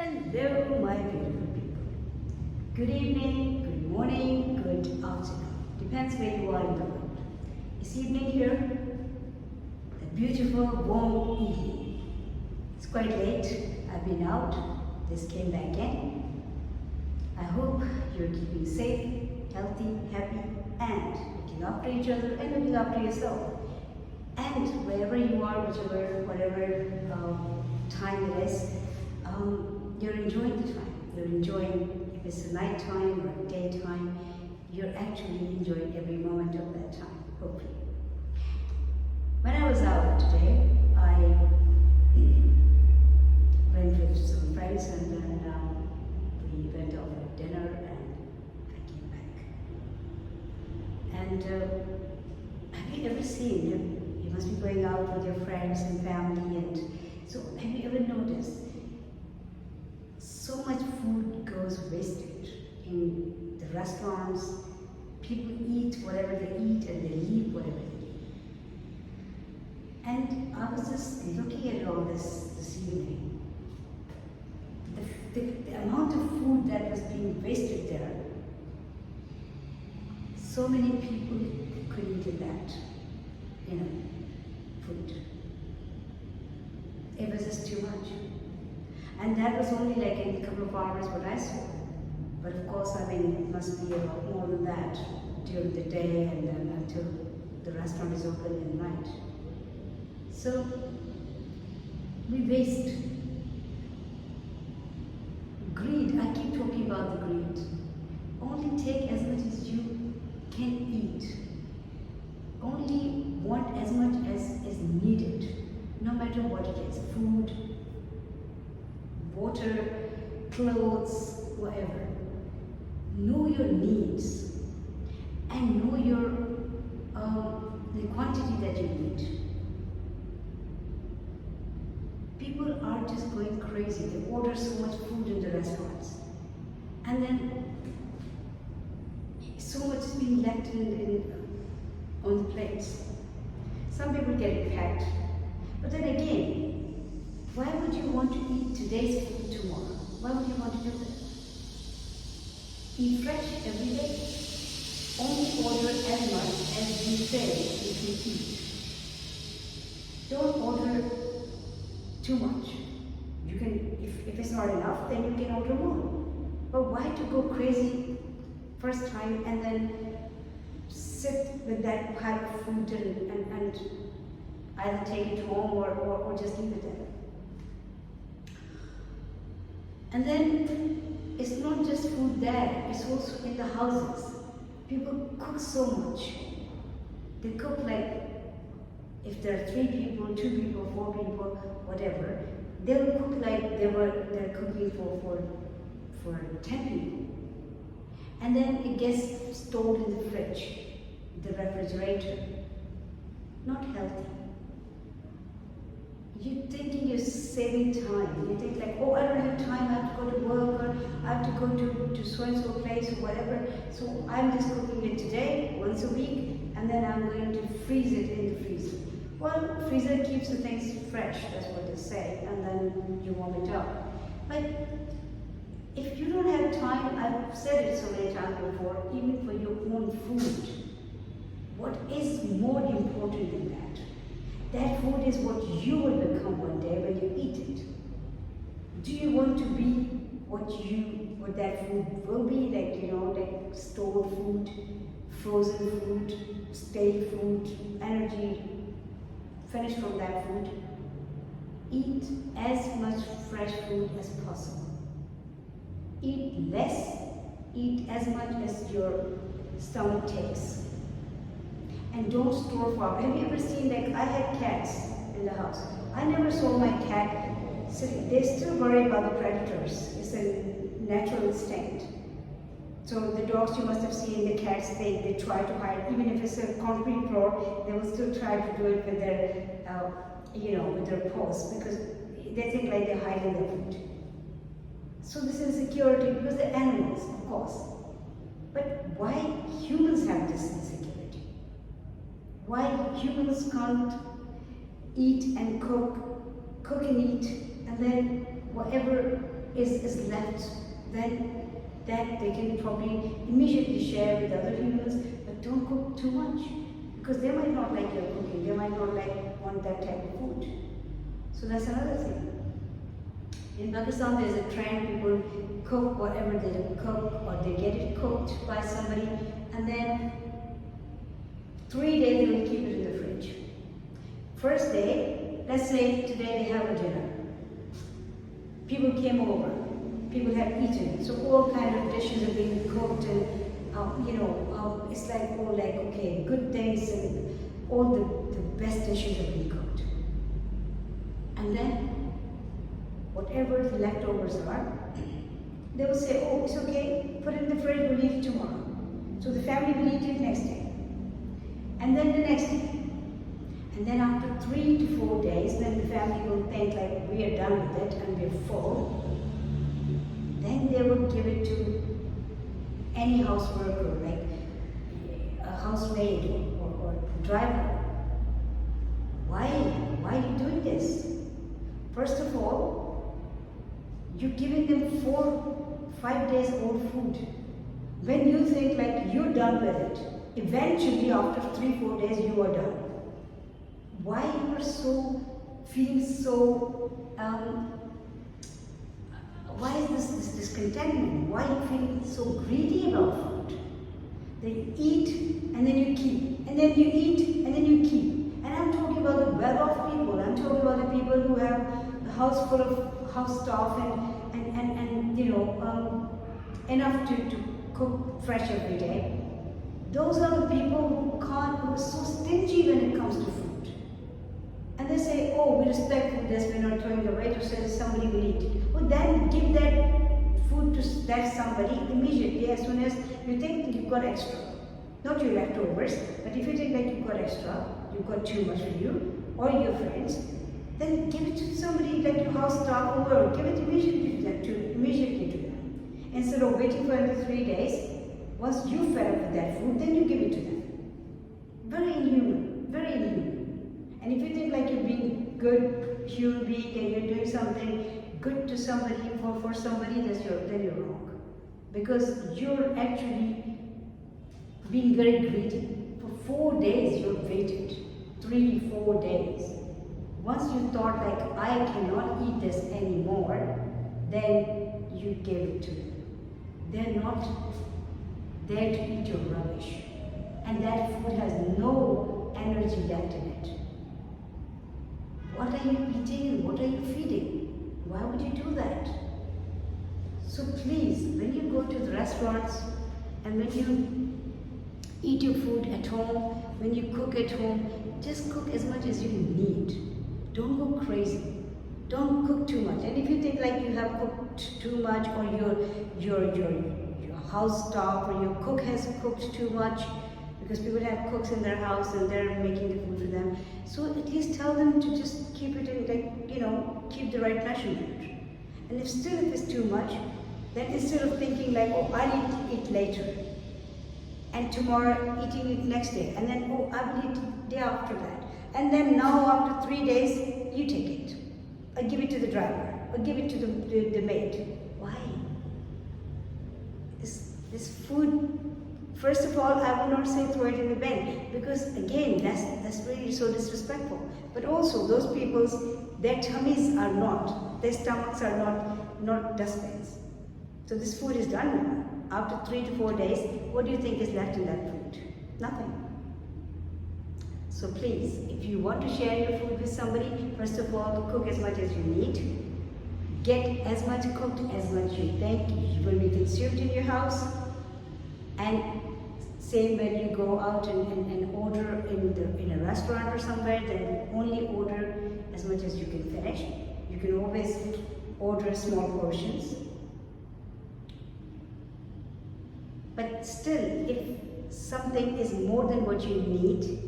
Hello, my beautiful people. Good evening, good morning, good afternoon. Depends where you are in the world. It's evening here, a beautiful, warm evening. It's quite late. I've been out, just came back in. I hope you're keeping safe, healthy, happy, and looking after each other and looking after yourself. And wherever you are, whatever time it is, you're enjoying the time. You're enjoying, if it's a night time or a daytime, you're actually enjoying every moment of that time, hopefully. When I was out today, I went with some friends and then we went out for dinner and I came back. And have you ever seen, you must be going out with your friends and family, and so have you ever noticed so much food goes wasted in the restaurants? People eat whatever they eat and they leave whatever they leave. And I was just looking at all this evening. The amount of food that was being wasted there, so many people could eat in that, food. It was just too much. And that was only like in a couple of hours what I saw. But of course, it must be a lot more than that during the day and then until the restaurant is open in the night. So, we waste. Greed, I keep talking about the greed. Only take as much as you can eat. Only want as much as is needed, no matter what it is, food, water, clothes, whatever. Know your needs and know the quantity that you need. People are just going crazy. They order so much food in the restaurants, and then so much is being left on the plates. Some people get it packed, but then again, why would you want to eat today's food tomorrow? Why would you want to do that? Eat fresh every day. Only order as much as you say you can eat. Don't order too much. You can, if it's not enough, then you can order more. But why to go crazy first time and then sit with that pile of food and either take it home or just leave it there? And then it's not just food there, it's also in the houses. People cook so much. They cook like, if there are 3 people, 2 people, 4 people, whatever, they'll cook like they're cooking for 10 people. And then it gets stored in the fridge, the refrigerator. Not healthy. You're thinking you're saving time. You think like, oh, I don't have time, I have to go to work, or I have to go to so-and-so place or whatever. So I'm just cooking it today, once a week, and then I'm going to freeze it in the freezer. Well, freezer keeps the things fresh, that's what they say, and then you warm it up. But if you don't have time, I've said it so many times before, even for your own food, what is more important than that? That food is what you will become one day when you eat it. Do you want to be what that food will be? Like stored food, frozen food, stale food, energy finished from that food? Eat as much fresh food as possible. Eat less, eat as much as your stomach takes. And don't store for. Have you ever seen, like, I had cats in the house. I never saw my cat sitting. They still worry about the predators. It's a natural instinct. So the dogs you must have seen, the cats, they try to hide. Even if it's a concrete floor, they will still try to do it with their paws, because they think like they're hiding their food. So this is security because they're animals, of course. But why humans have this insecurity? Why humans can't eat and cook and eat, and then whatever is left, then that they can probably immediately share with other humans, but don't cook too much. Because they might not like your cooking, they might not want that type of food. So that's another thing. In Pakistan, there's a trend, people cook whatever they cook, or they get it cooked by somebody, and then 3 days they will keep it in the fridge. First day, let's say today they have a dinner. People came over, people have eaten, so all kind of dishes are being cooked, and it's like all like, okay, good things, and all the best dishes are being cooked. And then, whatever the leftovers are, they will say, oh, it's okay, put it in the fridge, we'll eat it tomorrow. So the family will eat it next day. And then the next day. And then after 3 to 4 days, when the family will think like, we are done with it and we're full, then they will give it to any house worker, like a housemaid or driver. Why are you doing this? First of all, you're giving them 4-5 days old food. When you think like you're done with it, eventually after 3-4 days you are done. Why you are feeling so, why is this discontentment? Why are you feeling so greedy about food? They eat and then you keep, and then you eat and then you keep. And I'm talking about the well-off people. I'm talking about the people who have a house full of house staff and enough to cook fresh every day. Those are the people who are so stingy when it comes to food. And they say, oh, we respect food, that's we're not throwing it away, to say somebody will eat it. Well, then give that food to that somebody immediately as soon as you think you've got extra. Not your leftovers, but if you think that you've got extra, you've got too much for you or your friends, then give it to somebody like your house staff or whoever. Give it immediately to them. Instead of waiting for another 3 days, once you fed up with that food, then you give it to them. Very inhuman, very inhuman. And if you think like you're being good human being and you're doing something good to somebody for somebody, then you're wrong. Because you're actually being very greedy. For 4 days you've waited, 3-4 days. Once you thought like, I cannot eat this anymore, then you gave it to them. They're not there to eat your rubbish. And that food has no energy left in it. What are you eating? What are you feeding? Why would you do that? So please, when you go to the restaurants and when you eat your food at home, when you cook at home, just cook as much as you need. Don't go crazy. Don't cook too much. And if you think like you have cooked too much, or your house staff or your cook has cooked too much, because people have cooks in their house and they're making the food for them, so at least tell them to just keep it in, keep the right measurement. And if it's too much, then instead of thinking like, oh, I'll eat it later, and tomorrow eating it next day, and then, oh, I will eat the day after that, and then now after 3 days, you take it. Or give it to the driver, or give it to the maid. Why? This food, first of all, I will not say throw it in the bin, because again, that's really so disrespectful. But also, those their tummies are not, their stomachs are not dustbins. So this food is done now. After 3 to 4 days, what do you think is left in that food? Nothing. So please, if you want to share your food with somebody, first of all, cook as much as you need. Get as much cooked as much you think will be consumed in your house. And same when you go out and order in a restaurant or somewhere, then only order as much as you can finish. You can always order small portions. But still, if something is more than what you need,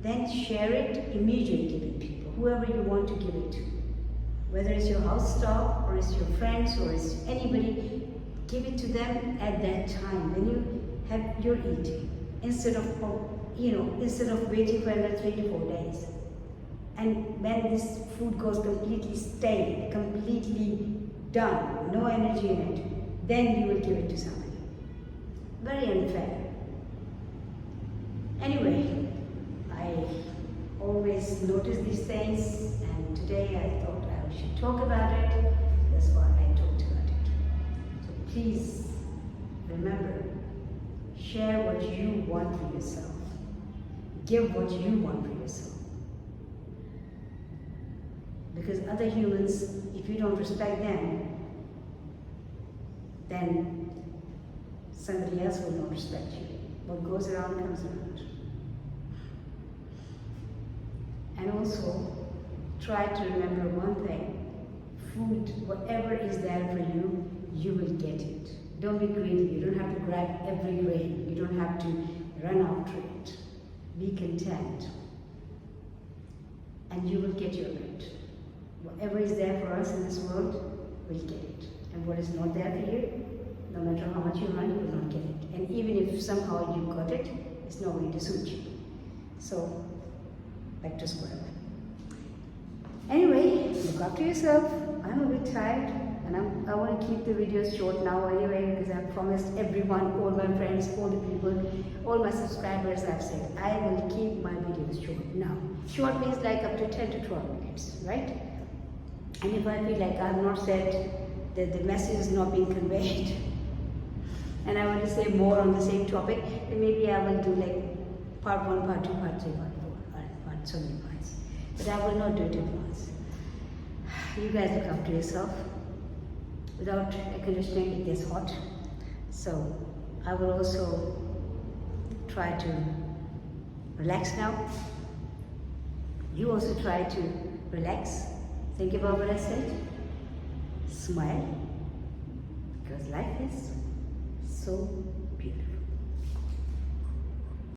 then share it immediately with people, whoever you want to give it to. Whether it's your house staff, or it's your friends, or it's anybody, give it to them at that time when you have your eating, instead of waiting for another 3 to 4 days. And when this food goes completely stale, completely done, nothing, no energy in it, then you will give it to somebody. Very unfair. Anyway, I always notice these things, and today I thought I should talk about it. That's why I talked about it. So please remember, share what you want for yourself. Give what you want for yourself. Because other humans, if you don't respect them, then somebody else will not respect you. What goes around comes around. And also, try to remember one thing. Food, whatever is there for you, you will get it. Don't be greedy. You don't have to grab every grain. You don't have to run after it. Be content. And you will get your rent. Whatever is there for us in this world, we'll get it. And what is not there for you, no matter how much you run, you will not get it. And even if somehow you got it, it's not going to suit you. So, back to square one. Anyway, look after yourself. I'm a bit tired, and I want to keep the videos short now anyway, because I've promised everyone, all my friends, all the people, all my subscribers, I've said I will keep my videos short. Now, short means like up to 10 to 12 minutes, right? And if I feel like I've not said that the message is not being conveyed, and I want to say more on the same topic, then maybe I will do like part 1, part 2, part 3, part 4, part so many parts. But I will not do it at once. You guys look after yourself. Without air conditioning, it gets hot. So I will also try to relax now. You also try to relax. Think about what I said. Smile. Because life is so